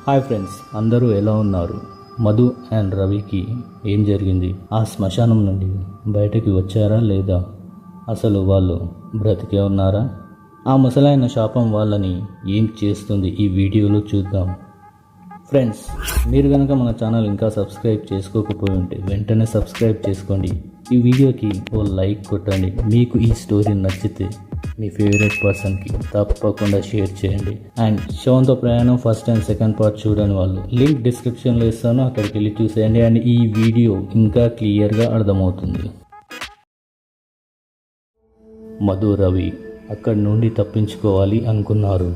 Hi friends, అందరూ ఎలా ఉన్నారు? మధు అండ్ రవికి ఏం జరిగింది? ఆ శ్మశానం నుండి బయటకి వచ్చారా లేదా? అసలు వాళ్ళు బ్రతికే ఉన్నారా? ఆ ముసలాయన శాపం వాళ్ళని ఏం చేస్తుంది? ఈ వీడియోలో చూద్దాం. ఫ్రెండ్స్, మీరు కనుక మన ఛానల్ ఇంకా సబ్స్క్రైబ్ చేసుకోకపోయి ఉంటే వెంటనే సబ్స్క్రైబ్ చేసుకోండి. ఈ వీడియోకి ఓ లైక్ కొట్టండి. మీకు ఈ స్టోరీ నచ్చితే మీ ఫేవరెట్ పర్సన్కి తప్పకుండా షేర్ చేయండి. అండ్ శవంతో ప్రయాణం ఫస్ట్ అండ్ సెకండ్ పార్ట్ చూడని వాళ్ళు లింక్ డిస్క్రిప్షన్లో ఇస్తాను, అక్కడికి వెళ్ళి చూసేయండి. అండ్ ఈ వీడియో ఇంకా క్లియర్గా అర్థమవుతుంది. మధు, రవి అక్కడి నుండి తప్పించుకోవాలి అనుకున్నారు,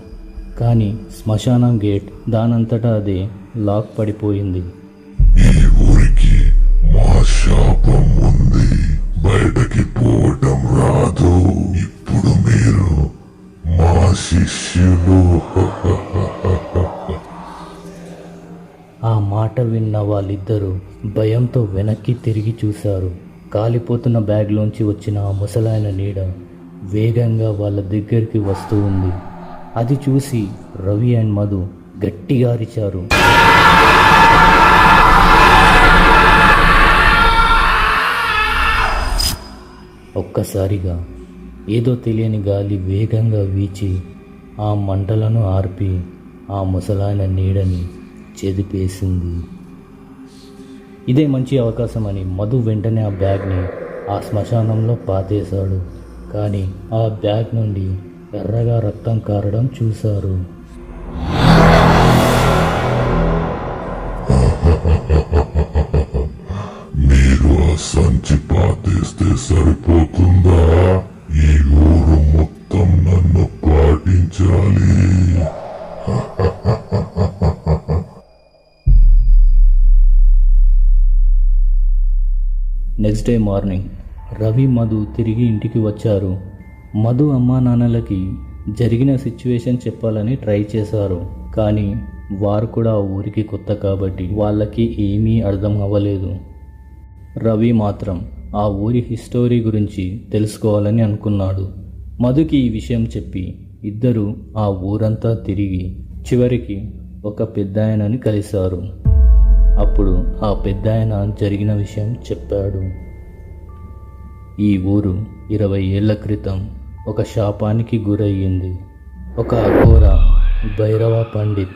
కానీ శ్మశానం గేట్ దానంతటా అదే లాక్ పడిపోయింది. ఈ ఊరికి మా శాపం ఉంది, బయటకి పోవటం రాదు. ఇప్పుడు మీరు మా శిష్యులు. ఆ మాట విన్న వాళ్ళిద్దరూ భయంతో వెనక్కి తిరిగి చూశారు. కాలిపోతున్న బ్యాగ్లోంచి వచ్చిన ఆ ముసలాయన నీడ వేగంగా వాళ్ళ దగ్గరికి వస్తూ ఉంది. అది చూసి రవి అండ్ మధు గట్టిగా అరిచారు. ఒక్కసారిగా ఏదో తెలియని గాలి వేగంగా వీచి ఆ మంటలను ఆర్పి ఆ ముసలాయన నీడని చెదిపేసింది. ఇదే మంచి అవకాశం అని మధు వెంటనే ఆ బ్యాగ్ని ఆ శ్మశానంలో పాతేశాడు. కానీ ఆ బ్యాగ్ నుండి ఎర్రగా రక్తం కారడం చూశారు. మీరు ఆ సంచి పాతేస్తే సరిపోతుందా? ఈ ఊరు మొత్తం నన్ను పాటించాలి. Next day morning Ravi, Madhu తిరిగి ఇంటికి వచ్చారు. మధు అమ్మా నాన్నలకి జరిగిన సిచ్యువేషన్ చెప్పాలని ట్రై చేశారు, కానీ వారు కూడా ఆ ఊరికి కొత్త కాబట్టి వాళ్ళకి ఏమీ అర్థం అవ్వలేదు. రవి మాత్రం ఆ ఊరి హిస్టరీ గురించి తెలుసుకోవాలని అనుకున్నాడు. మధుకి ఈ విషయం చెప్పి ఇద్దరు ఆ ఊరంతా తిరిగి చివరికి ఒక పెద్దాయనని కలిశారు. అప్పుడు ఆ పెద్దాయన జరిగిన విషయం చెప్పాడు. ఈ ఊరు 20 ఏళ్ల క్రితం ఒక శాపానికి గురయ్యింది. ఒక అఘోర భైరవ పండిత్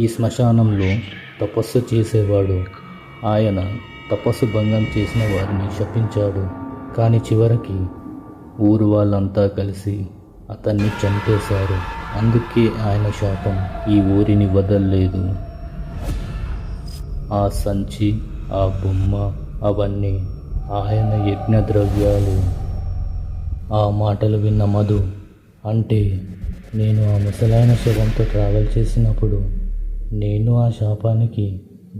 ఈ శ్మశానంలో తపస్సు చేసేవాడు. ఆయన తపస్సు భంగం చేసిన వారిని శపించాడు, కానీ చివరికి ఊరు వాళ్ళంతా కలిసి అతన్ని చంపేశారు. అందుకే ఆయన శాపం ఈ ఊరిని వదల్లేదు. ఆ సంచి, ఆ బొమ్మ, అవన్నీ ఆయన యజ్ఞ ద్రవ్యాలు. ఆ మాటలు విన్న మధు, అంటే నేను ఆ ముసలాయన శవంతో ట్రావెల్ చేసినప్పుడు నేను ఆ శాపానికి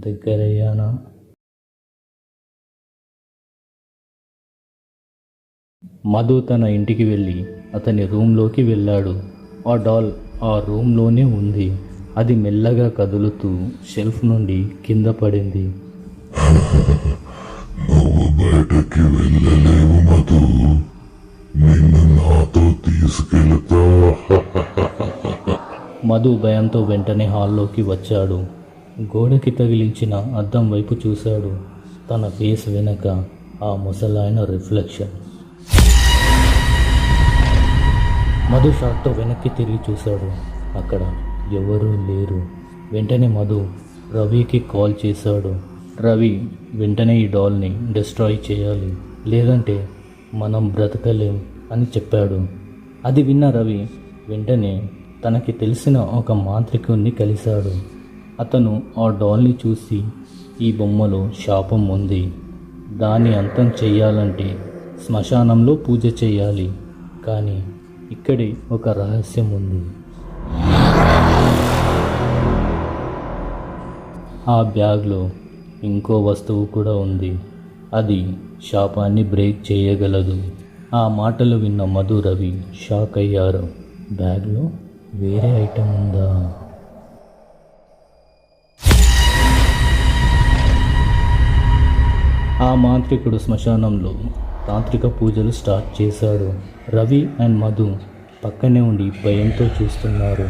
దగ్గరయ్యానా? మధు తన ఇంటికి వెళ్ళి అతని రూమ్లోకి వెళ్ళాడు. ఆ డాల్ ఆ రూమ్లోనే ఉంది. అది మెల్లగా కదులుతూ షెల్ఫ్ నుండి కింద పడింది. నువ్వు బయటకి వెళ్ళలేవు మధు, నిన్ను నాతో తీసుకెళ్తా. మధు భయంతో వెంటనే హాల్లోకి వచ్చాడు. గోడకి తగిలించిన అద్దం వైపు చూశాడు. తన ఫేస్ వెనక ఆ ముసలాయన రిఫ్లెక్షన్. మధు షాక్తో వెనక్కి తిరిగి చూశాడు. అక్కడ ఎవరూ లేరు. వెంటనే మధు రవికి కాల్ చేశాడు. రవి, వెంటనే ఈ డాల్ని డిస్ట్రాయ్ చేయాలి, లేదంటే మనం బ్రతకలేం అని చెప్పాడు. అది విన్న రవి వెంటనే తనకి తెలిసిన ఒక మాంత్రికుణ్ణి కలిశాడు. అతను ఆ డాల్ని చూసి, ఈ బొమ్మలో శాపం ఉంది, దాన్ని అంతం చెయ్యాలంటే శ్మశానంలో పూజ చేయాలి, కానీ ఇక్కడే ఒక రహస్యం ఉంది. ఆ బ్యాగ్లో ఇంకో వస్తువు కూడా ఉంది, అది శాపాన్ని బ్రేక్ చేయగలదు. ఆ మాటలు విన్న మధు, రవి షాక్ అయ్యారు. బ్యాగ్లో వేరే ఐటెం ఉందా? ఆ మాంత్రికుడు శ్మశానంలో తాంత్రిక పూజలు స్టార్ట్ చేశాడు. రవి అండ్ మధు పక్కనే ఉండి భయంతో చూస్తున్నారు.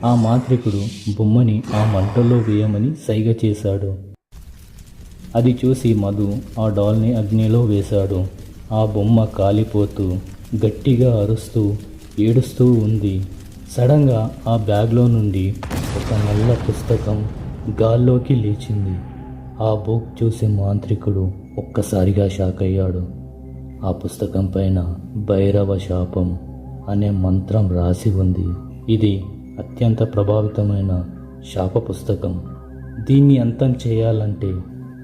ఆ మాంత్రికుడు బొమ్మని ఆ మంటల్లో వేయమని సైగ చేశాడు. అది చూసి మధు ఆ డాల్ని అగ్నిలో వేశాడు. ఆ బొమ్మ కాలిపోతూ గట్టిగా అరుస్తూ ఏడుస్తూ ఉంది. సడన్గా ఆ బ్యాగ్లో నుండి ఒక నల్ల పుస్తకం గాల్లోకి లేచింది. ఆ బుక్ చూసి మాంత్రికుడు ఒక్కసారిగా షాక్ అయ్యాడు. ఆ పుస్తకం పైన భైరవ శాపం అనే మంత్రం రాసి ఉంది. ఇది అత్యంత ప్రభావితమైన శాప పుస్తకం. దీన్ని అంతం చేయాలంటే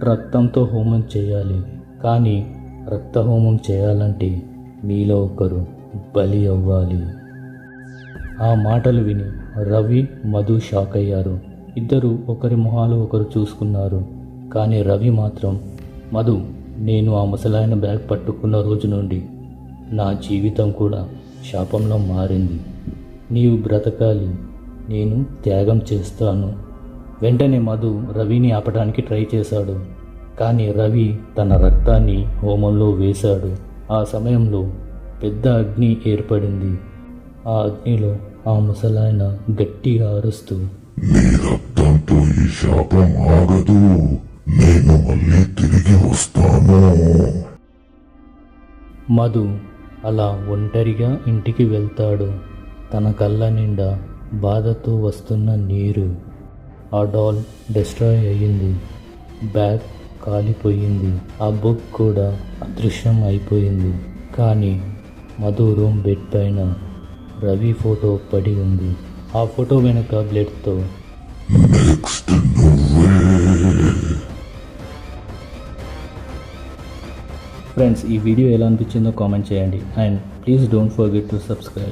రక్తంతో హోమం చేయాలి. కానీ రక్త హోమం చేయాలంటే మీలో ఒకరు బలి అవ్వాలి. ఆ మాటలు విని రవి మధు షాక్ అయ్యారు. ఇద్దరు ఒకరి మొహాలు ఒకరు చూసుకున్నారు. కానీ రవి మాత్రం, మధు, నేను ఆ ముసలాయన బ్యాగ్ పట్టుకున్న రోజు నుండి నా జీవితం కూడా శాపంలో మారింది. నీవు బ్రతకాలి, నేను త్యాగం చేస్తాను. వెంటనే మధు రవిని ఆపడానికి ట్రై చేశాడు. కానీ రవి తన రక్తాన్ని హోమంలో వేశాడు. ఆ సమయంలో పెద్ద అగ్ని ఏర్పడింది. ఆ అగ్నిలో ఆ ముసలాయన గట్టిగా అరుస్తూ, నీ రక్తంతో ఈ శాపం ఆగదు, నేను మళ్ళీ తిరిగి వస్తాను. మధు అలా ఒంటరిగా ఇంటికి వెళ్తాడు. తన కళ్ళ నిండా బాధతో వస్తున్న నీరు. ఆ డాల్ డిస్ట్రాయ్ అయ్యింది. బ్యాగ్ కాలిపోయింది. ఆ బుక్ కూడా అదృశ్యం అయిపోయింది. కానీ మధు రూమ్ బెడ్ పైన రవి ఫోటో పడి ఉంది. ఆ ఫోటో వెనుక బ్లడ్తో, నెక్స్ట్ నువ్వే. ఫ్రెండ్స్, ఈ వీడియో ఎలా అనిపించిందో కామెంట్ చేయండి. And please don't forget to subscribe.